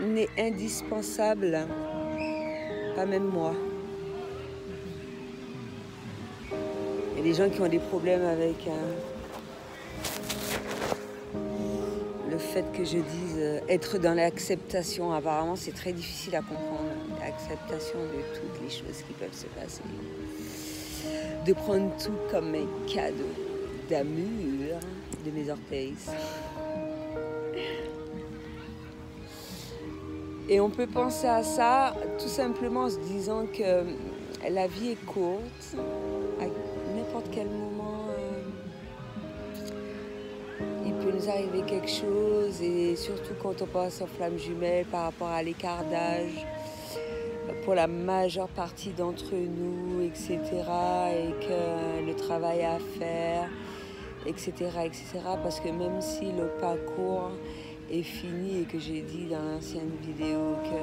n'est indispensable, pas même moi. Il y a des gens qui ont des problèmes avec le fait que je dise être dans l'acceptation. Apparemment, c'est très difficile à comprendre, l'acceptation de toutes les choses qui peuvent se passer. De prendre tout comme un cadeau d'amour de mes orteils. Et on peut penser à ça tout simplement en se disant que la vie est courte, à n'importe quel moment, il peut nous arriver quelque chose, et surtout quand on pense aux flammes jumelles par rapport à l'écart d'âge, pour la majeure partie d'entre nous, etc., et que le travail à faire, etc., parce que même si le parcours est fini et que j'ai dit dans l'ancienne vidéo que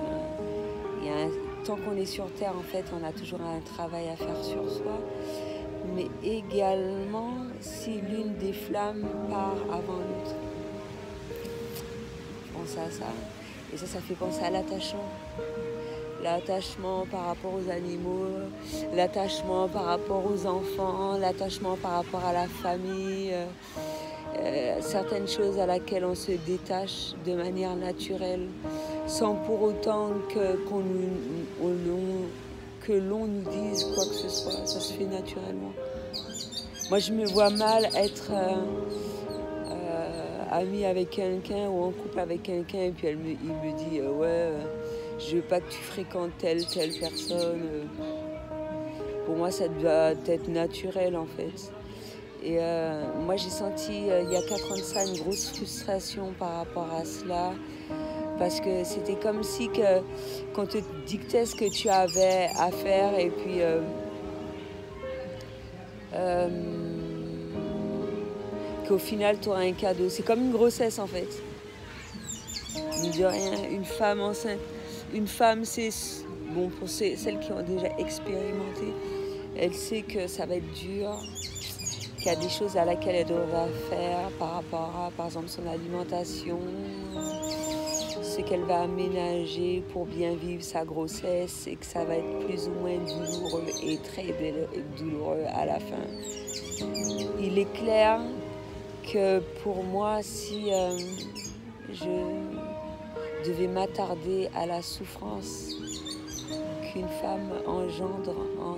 tant qu'on est sur Terre, en fait, on a toujours un travail à faire sur soi, mais également si l'une des flammes part avant l'autre. Je pense à ça, et ça fait penser à l'attachement. L'attachement par rapport aux animaux, l'attachement par rapport aux enfants, l'attachement par rapport à la famille, certaines choses à laquelle on se détache de manière naturelle, sans pour autant que l'on nous dise quoi que ce soit, ça se fait naturellement. Moi, je me vois mal être amie avec quelqu'un ou en couple avec quelqu'un, et puis il me dit ouais, je veux pas que tu fréquentes telle personne. Pour moi, ça doit être naturel en fait. Et moi, j'ai senti il y a 4 ans de ça une grosse frustration par rapport à cela, parce que c'était comme si qu'on te dictait ce que tu avais à faire, et puis qu'au final, tu auras un cadeau. C'est comme une grossesse en fait. De rien, une femme enceinte. Une femme, c'est bon pour celles qui ont déjà expérimenté. Elle sait que ça va être dur, qu'il y a des choses à laquelle elle devra faire par rapport à, par exemple, son alimentation, ce qu'elle va aménager pour bien vivre sa grossesse, et que ça va être plus ou moins douloureux et très douloureux à la fin. Il est clair que pour moi, si je devais m'attarder à la souffrance qu'une femme engendre en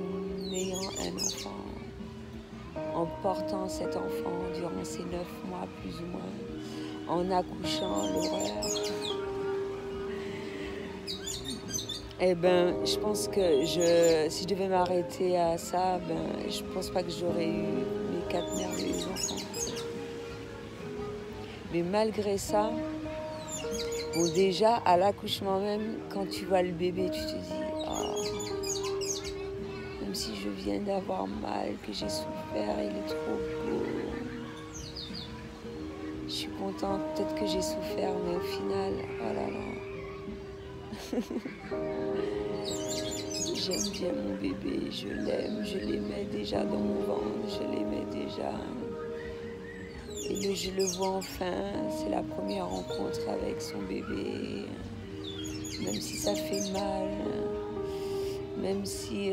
ayant un enfant, en portant cet enfant durant ces 9 mois plus ou moins, en accouchant, l'horreur, eh ben, je pense que si je devais m'arrêter à ça, je pense pas que j'aurais eu mes 4 merveilleux enfants. Mais malgré ça, bon, déjà, à l'accouchement même, quand tu vois le bébé, tu te dis même si je viens d'avoir mal, que j'ai souffert, il est trop beau. Je suis contente, peut-être que j'ai souffert, mais au final, oh là là. J'aime bien mon bébé, je l'aime, je l'aimais déjà dans mon ventre, je l'aimais déjà. Et je le vois enfin, c'est la première rencontre avec son bébé, même si ça fait mal, même si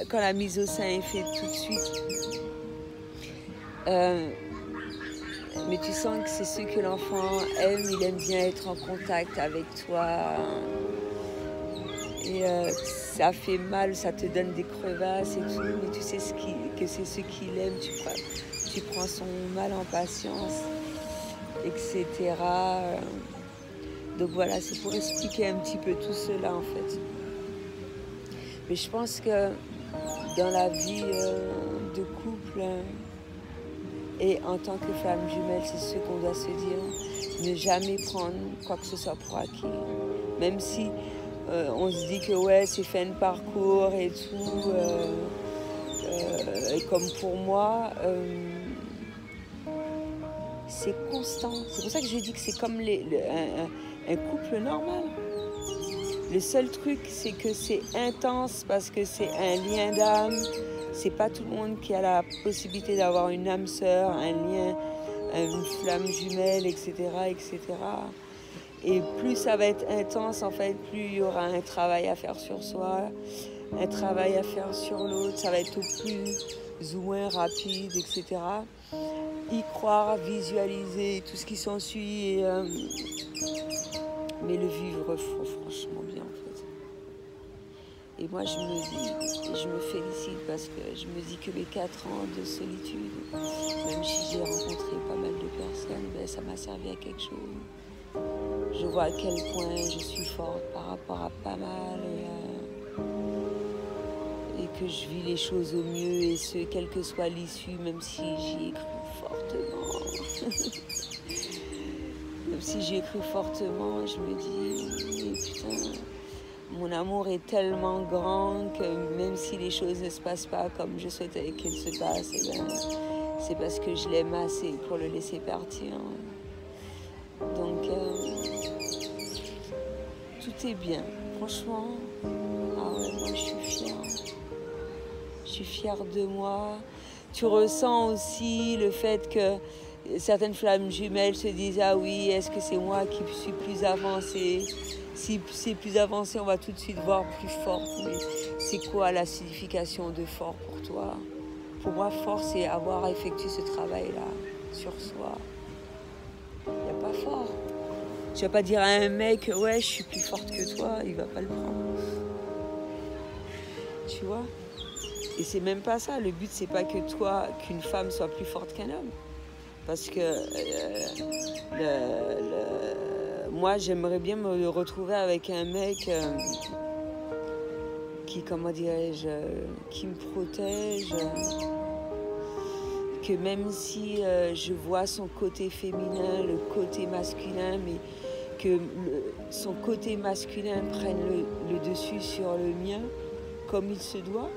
quand la mise au sein est faite tout de suite, mais tu sens que c'est ce que l'enfant aime, il aime bien être en contact avec toi, et ça fait mal, ça te donne des crevasses et tout, mais tu sais que c'est ce qu'il aime, tu prends son mal en patience, etc. Donc voilà, c'est pour expliquer un petit peu tout cela en fait. Mais je pense que dans la vie de couple et en tant que femme jumelle, c'est ce qu'on doit se dire. Ne jamais prendre quoi que ce soit pour acquis. Même si on se dit que ouais, c'est fin de parcours et tout, et comme pour moi, c'est constant. C'est pour ça que je dis que c'est comme un couple normal. Le seul truc, c'est que c'est intense parce que c'est un lien d'âme. C'est pas tout le monde qui a la possibilité d'avoir une âme sœur, un lien, une flamme jumelle, etc., etc. Et plus ça va être intense, en fait, plus il y aura un travail à faire sur soi, un travail à faire sur l'autre, ça va être au plus ou moins rapide, etc. Y croire, visualiser, tout ce qui s'ensuit, mais le vivre franchement bien, en fait. Et moi, je me félicite parce que je me dis que mes 4 ans de solitude, même si j'ai rencontré pas mal de personnes, ben, ça m'a servi à quelque chose. Je vois à quel point je suis forte par rapport à pas mal et que je vis les choses au mieux et ce, quelle que soit l'issue, même si j'y ai cru fortement. Même si j'y ai cru fortement, je me dis, putain, mon amour est tellement grand que même si les choses ne se passent pas comme je souhaitais qu'elles se passent, eh ben, c'est parce que je l'aime assez pour le laisser partir. Donc, tout est bien. Franchement, ah ouais, moi je suis fière. Je suis fière de moi. Tu ressens aussi le fait que certaines flammes jumelles se disent « Ah oui, est-ce que c'est moi qui suis plus avancée ?» Si c'est plus avancé, on va tout de suite voir plus forte. Mais c'est quoi la signification de fort pour toi? Pour moi, fort, c'est avoir effectué ce travail-là sur soi. Il n'y a pas fort. Je ne vais pas dire à un mec, ouais, je suis plus forte que toi, il va pas le prendre. Tu vois? Et c'est même pas ça. Le but, c'est pas que toi, qu'une femme soit plus forte qu'un homme. Parce que moi, j'aimerais bien me retrouver avec un mec qui, comment dirais-je, qui me protège. Que même si je vois son côté féminin, le côté masculin, mais que son côté masculin prenne le dessus sur le mien, comme il se doit.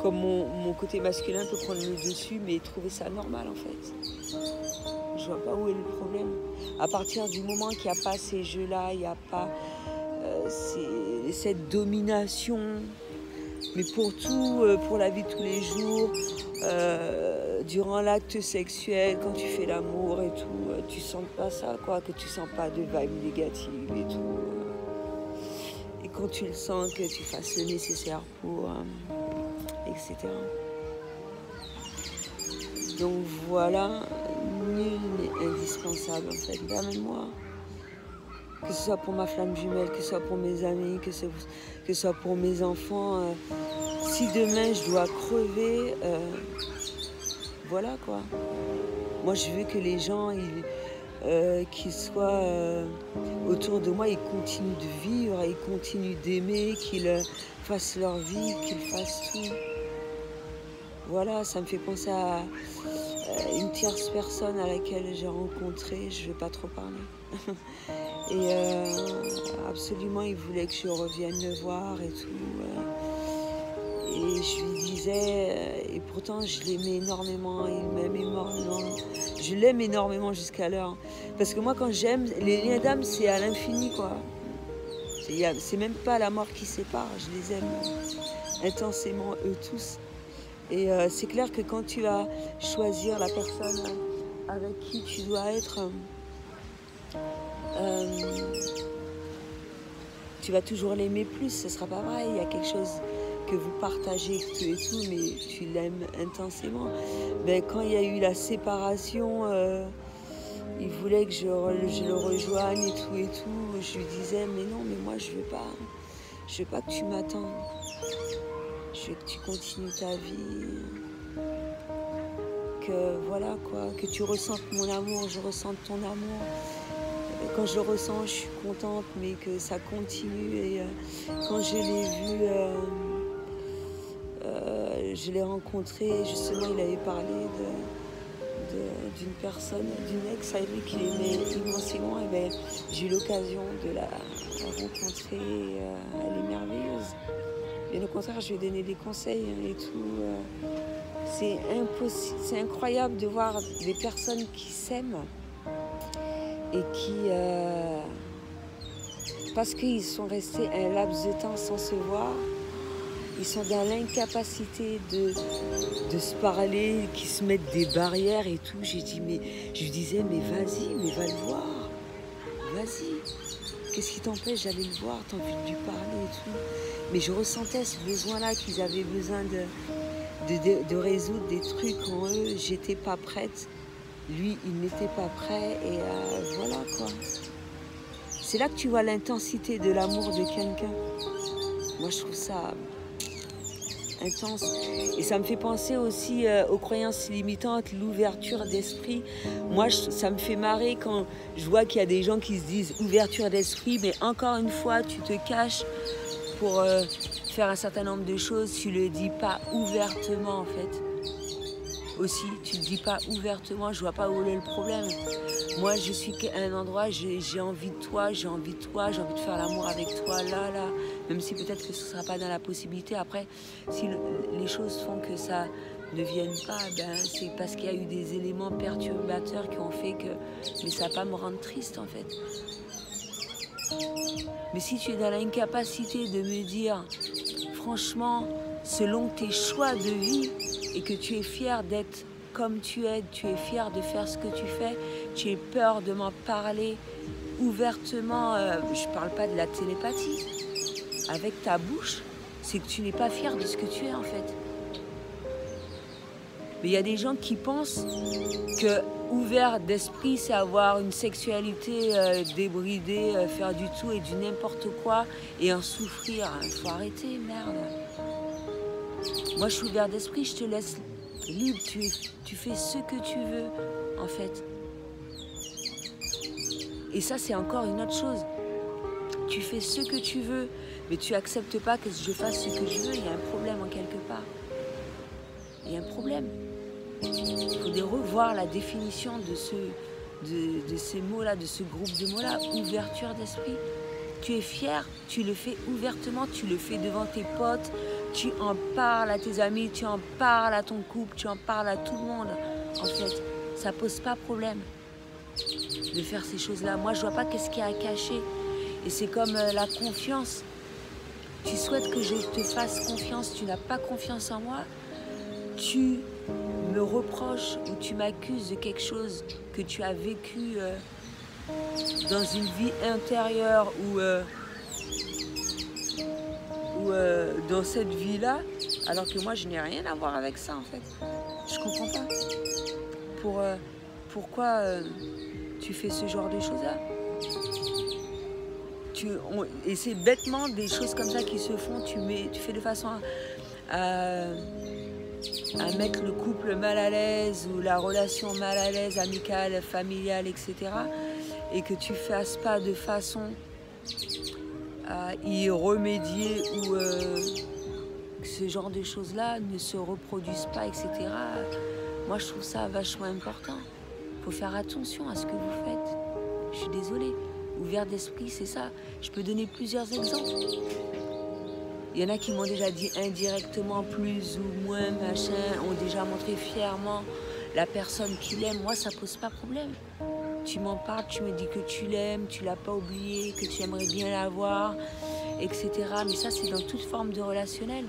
Comme mon côté masculin peut prendre le dessus, mais trouver ça normal en fait. Je vois pas où est le problème. À partir du moment qu'il n'y a pas ces jeux-là, il n'y a pas cette domination, mais pour tout, pour la vie de tous les jours, durant l'acte sexuel, quand tu fais l'amour et tout, tu sens pas ça, quoi, que tu sens pas de vibes négatives et tout. Et quand tu le sens, que tu fasses le nécessaire pour, etc. Donc voilà, nul n'est indispensable en fait, même moi. Que ce soit pour ma flamme jumelle, que ce soit pour mes amis, que ce soit pour mes enfants. Si demain je dois crever, voilà quoi. Moi je veux que les gens qui soient autour de moi, ils continuent de vivre, ils continuent d'aimer, qu'ils fassent leur vie, qu'ils fassent tout. Voilà, ça me fait penser à une tierce personne à laquelle j'ai rencontré, je ne vais pas trop parler. Et absolument, il voulait que je revienne le voir et tout. Et je lui disais, et pourtant je l'aimais énormément, il m'aime énormément. Je l'aime énormément jusqu'à l'heure. Parce que moi, quand j'aime, les liens d'âme, c'est à l'infini, quoi. C'est même pas la mort qui sépare, je les aime intensément, eux tous. Et c'est clair que quand tu vas choisir la personne avec qui tu dois être, tu vas toujours l'aimer plus, ce sera pas vrai. Il y a quelque chose que vous partagez et tout, mais tu l'aimes intensément. Ben, quand il y a eu la séparation, il voulait que je le rejoigne et tout. Je lui disais, mais non, mais moi je veux pas que tu m'attendes. Je veux que tu continues ta vie, que voilà quoi, que tu ressentes mon amour, je ressente ton amour. Et quand je le ressens, je suis contente, mais que ça continue. Et quand je l'ai vu, je l'ai rencontré, justement, il avait parlé d'une personne, d'une ex avec qui il aimait immensément. Et ben, j'ai eu l'occasion de la rencontrer, elle est merveilleuse. Et au contraire, je lui ai donné des conseils et tout. C'est impossible, c'est incroyable de voir des personnes qui s'aiment et qui, parce qu'ils sont restés un laps de temps sans se voir, ils sont dans l'incapacité de se parler, qui se mettent des barrières et tout. Je lui disais, mais vas-y, mais va le voir. vas-y. Qu'est-ce qui t'empêche d'aller le voir? T'as envie de lui parler et tout. Mais je ressentais ce besoin-là, qu'ils avaient besoin de résoudre des trucs en eux. J'étais pas prête. Lui, il n'était pas prêt. Et voilà quoi. C'est là que tu vois l'intensité de l'amour de quelqu'un. Moi, je trouve ça intense. Et ça me fait penser aussi aux croyances limitantes, l'ouverture d'esprit. Moi, ça me fait marrer quand je vois qu'il y a des gens qui se disent ouverture d'esprit, mais encore une fois, tu te caches pour faire un certain nombre de choses. Tu le dis pas ouvertement, en fait. Aussi, tu le dis pas ouvertement, je vois pas où est le problème. Moi, je suis à un endroit, j'ai envie de toi, j'ai envie de toi, j'ai envie de faire l'amour avec toi, là. Même si peut-être que ce ne sera pas dans la possibilité. Après, si les choses font que ça ne vienne pas, ben, c'est parce qu'il y a eu des éléments perturbateurs qui ont fait que... Mais ça va pas me rendre triste, en fait. Mais si tu es dans l'incapacité de me dire, franchement, selon tes choix de vie, et que tu es fier d'être comme tu es fier de faire ce que tu fais, tu as peur de m'en parler ouvertement, je ne parle pas de la télépathie, avec ta bouche, c'est que tu n'es pas fier de ce que tu es en fait. Mais il y a des gens qui pensent que ouvert d'esprit, c'est avoir une sexualité débridée, faire du tout et du n'importe quoi et en souffrir. Il faut arrêter, merde. Moi, je suis ouvert d'esprit, je te laisse libre, tu fais ce que tu veux, en fait. Et ça, c'est encore une autre chose. Tu fais ce que tu veux, mais tu acceptes pas que je fasse ce que je veux. Il y a un problème en quelque part. Il y a un problème. Il faudrait revoir la définition de ces mots-là, de ce groupe de mots-là. Ouverture d'esprit. Tu es fier, tu le fais ouvertement, tu le fais devant tes potes, tu en parles à tes amis, tu en parles à ton couple, tu en parles à tout le monde. En fait, ça pose pas problème de faire ces choses-là. Moi, je vois pas qu'est-ce qu'il y a à cacher. Et c'est comme la confiance. Tu souhaites que je te fasse confiance, tu n'as pas confiance en moi, tu me reproches ou tu m'accuses de quelque chose que tu as vécu dans une vie intérieure ou dans cette vie-là, alors que moi, je n'ai rien à voir avec ça, en fait. Je comprends pas. Pourquoi tu fais ce genre de choses-là? Et c'est bêtement des choses comme ça qui se font. Tu fais de façon à mettre le couple mal à l'aise ou la relation mal à l'aise, amicale, familiale, etc. Et que tu fasses pas de façon à y remédier ou que ce genre de choses-là ne se reproduisent pas, etc. Moi, je trouve ça vachement important. Il faut faire attention à ce que vous faites. Je suis désolée. Ouvert d'esprit, c'est ça. Je peux donner plusieurs exemples. Il y en a qui m'ont déjà dit indirectement, plus ou moins, machin, ont déjà montré fièrement la personne qu'ils aiment. Moi, ça pose pas problème. Tu m'en parles, tu me dis que tu l'aimes, tu l'as pas oublié, que tu aimerais bien la voir, etc. Mais ça, c'est dans toute forme de relationnel.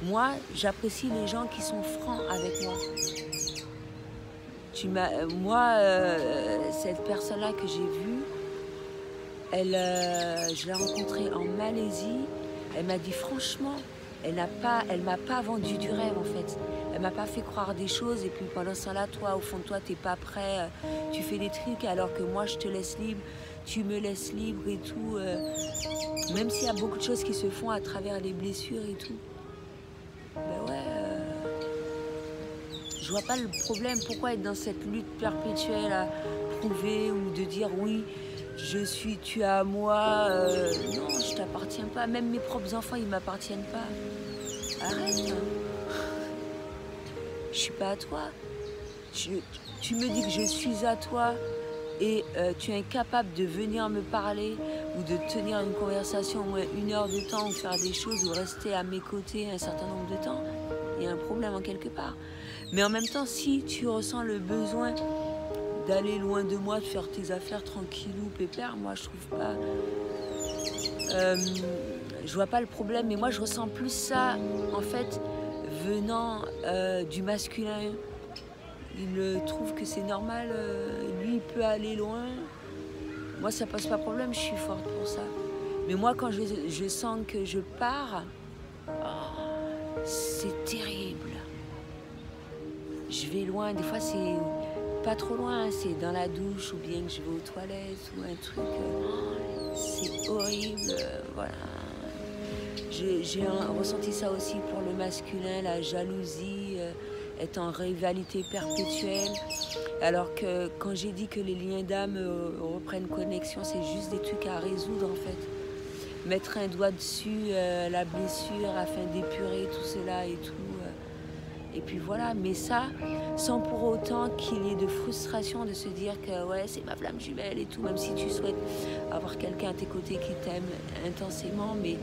Moi, j'apprécie les gens qui sont francs avec moi. Cette personne-là que j'ai vue, je l'ai rencontrée en Malaisie. Elle m'a dit franchement, elle m'a pas vendu du rêve en fait. Elle m'a pas fait croire des choses et puis pendant ce temps-là, toi, au fond de toi, t'es pas prêt. Tu fais des trucs alors que moi, je te laisse libre. Tu me laisses libre et tout. Même s'il y a beaucoup de choses qui se font à travers les blessures et tout. Ben ouais, je vois pas le problème. Pourquoi être dans cette lutte perpétuelle à prouver ou de dire oui, tu es à moi. Non, je t'appartiens pas. Même mes propres enfants, ils m'appartiennent pas. Arrête. Je suis pas à toi. Tu me dis que je suis à toi et tu es incapable de venir me parler ou de tenir une conversation au moins 1 heure de temps ou faire des choses ou rester à mes côtés un certain nombre de temps. Il y a un problème en quelque part. Mais en même temps, si tu ressens le besoin d'aller loin de moi, de faire tes affaires tranquillou, pépère, moi je trouve pas... je vois pas le problème, mais moi je ressens plus ça, en fait, venant du masculin. Il trouve que c'est normal, lui il peut aller loin. Moi, ça pose pas problème, je suis forte pour ça. Mais moi, quand je sens que je pars, oh, c'est terrible. Je vais loin, des fois c'est pas trop loin, c'est dans la douche ou bien que je vais aux toilettes ou un truc, c'est horrible, voilà. J'ai ressenti ça aussi pour le masculin, la jalousie, être en rivalité perpétuelle. Alors que quand j'ai dit que les liens d'âme reprennent connexion, c'est juste des trucs à résoudre en fait. Mettre un doigt dessus, la blessure, afin d'épurer tout cela et tout. Et puis voilà, mais ça, sans pour autant qu'il y ait de frustration de se dire que ouais, c'est ma flamme jumelle et tout, même si tu souhaites avoir quelqu'un à tes côtés qui t'aime intensément, mais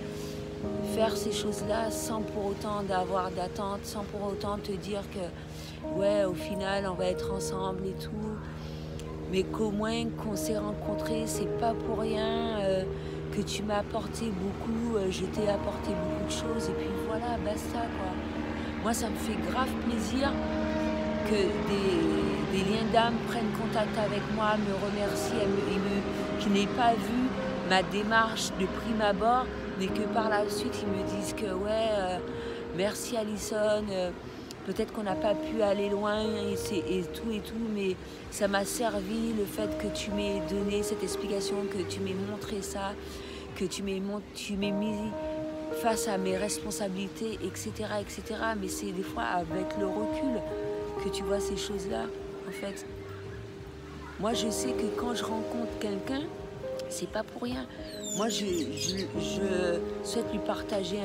faire ces choses-là sans pour autant d'avoir d'attente, sans pour autant te dire que ouais, au final, on va être ensemble et tout, mais qu'au moins qu'on s'est rencontrés, c'est pas pour rien, que tu m'as apporté beaucoup, je t'ai apporté beaucoup de choses, et puis voilà, basta quoi. Moi, ça me fait grave plaisir que des liens d'âme prennent contact avec moi, me remercient, qu'ils n'aient pas vu ma démarche de prime abord, mais que par la suite, ils me disent que ouais, merci Alison, peut-être qu'on n'a pas pu aller loin et tout, mais ça m'a servi le fait que tu m'aies donné cette explication, que tu m'aies montré ça, que tu m'aies mis face à mes responsabilités, etc., etc. Mais c'est des fois avec le recul que tu vois ces choses-là, en fait. Moi, je sais que quand je rencontre quelqu'un, c'est pas pour rien. Moi, je souhaite lui partager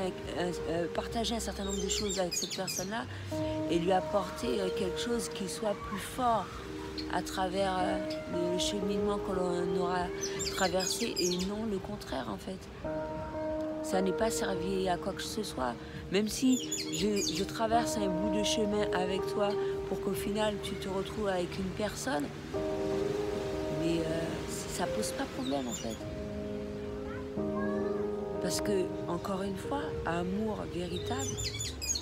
un certain nombre de choses avec cette personne-là et lui apporter quelque chose qui soit plus fort à travers le cheminement que l'on aura traversé et non le contraire, en fait. Ça n'est pas servi à quoi que ce soit. Même si je traverse un bout de chemin avec toi pour qu'au final tu te retrouves avec une personne, mais ça pose pas problème en fait. Parce que, encore une fois, amour véritable,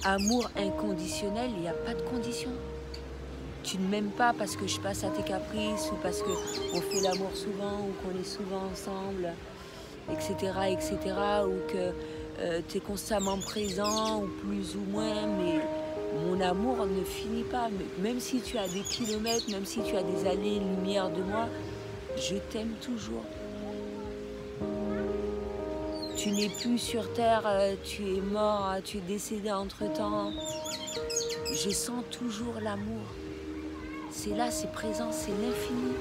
amour inconditionnel, il n'y a pas de condition. Tu ne m'aimes pas parce que je passe à tes caprices ou parce qu'on fait l'amour souvent ou qu'on est souvent ensemble, etc., etc., ou que tu es constamment présent, ou plus ou moins, mais mon amour ne finit pas. Même si tu as des kilomètres, même si tu as des années-lumière de moi, je t'aime toujours. Tu n'es plus sur Terre, tu es mort, tu es décédé entre-temps. Je sens toujours l'amour. C'est là, c'est présent, c'est l'infini.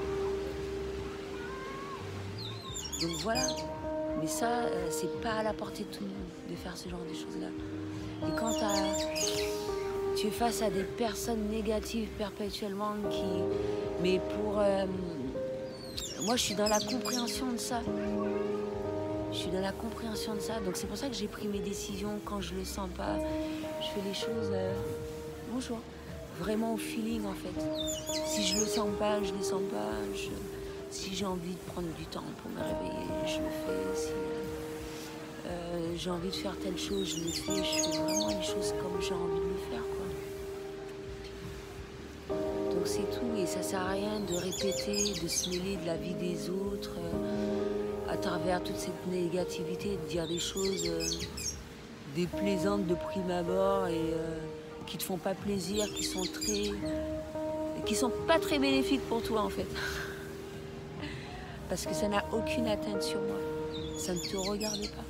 Donc voilà. Mais ça, c'est pas à la portée de tout le monde de faire ce genre de choses-là. Et quand tu es face à des personnes négatives perpétuellement mais pour... moi, je suis dans la compréhension de ça. Je suis dans la compréhension de ça. Donc c'est pour ça que j'ai pris mes décisions quand je le sens pas. Je fais les choses... bonjour. Vraiment au feeling, en fait. Si je le sens pas, je le sens pas. Si j'ai envie de prendre du temps pour me réveiller, je le fais. Si j'ai envie de faire telle chose, je le fais. Je fais vraiment les choses comme j'ai envie de le faire, quoi. Donc c'est tout. Et ça sert à rien de répéter, de se mêler de la vie des autres, à travers toute cette négativité, de dire des choses déplaisantes de prime abord et qui te font pas plaisir, qui sont pas très bénéfiques pour toi, en fait. Parce que ça n'a aucune atteinte sur moi. Ça ne te regarde pas.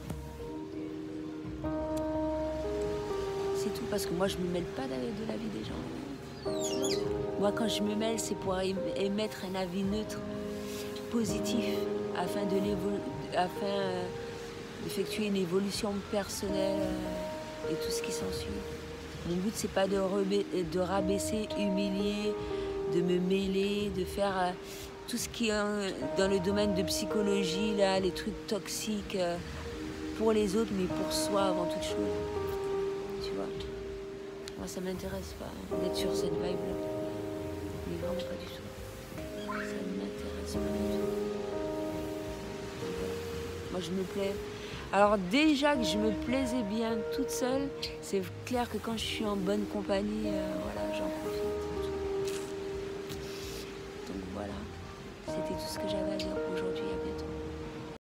C'est tout, parce que moi, je ne me mêle pas de la vie des gens. Moi, quand je me mêle, c'est pour émettre un avis neutre, positif, afin d'effectuer une évolution personnelle et tout ce qui s'ensuit. Mon but, c'est pas de rabaisser, humilier, de me mêler, de faire... tout ce qui est dans le domaine de psychologie, là, les trucs toxiques pour les autres, mais pour soi avant toute chose. Tu vois, moi, ça m'intéresse pas d'être sur cette vibe-là. Mais vraiment pas du tout. Ça ne m'intéresse pas du tout. Moi, je me plais. Alors déjà que je me plaisais bien toute seule, c'est clair que quand je suis en bonne compagnie, voilà, j'en profite. Donc voilà. C'était tout ce que j'avais à dire pour aujourd'hui. À bientôt.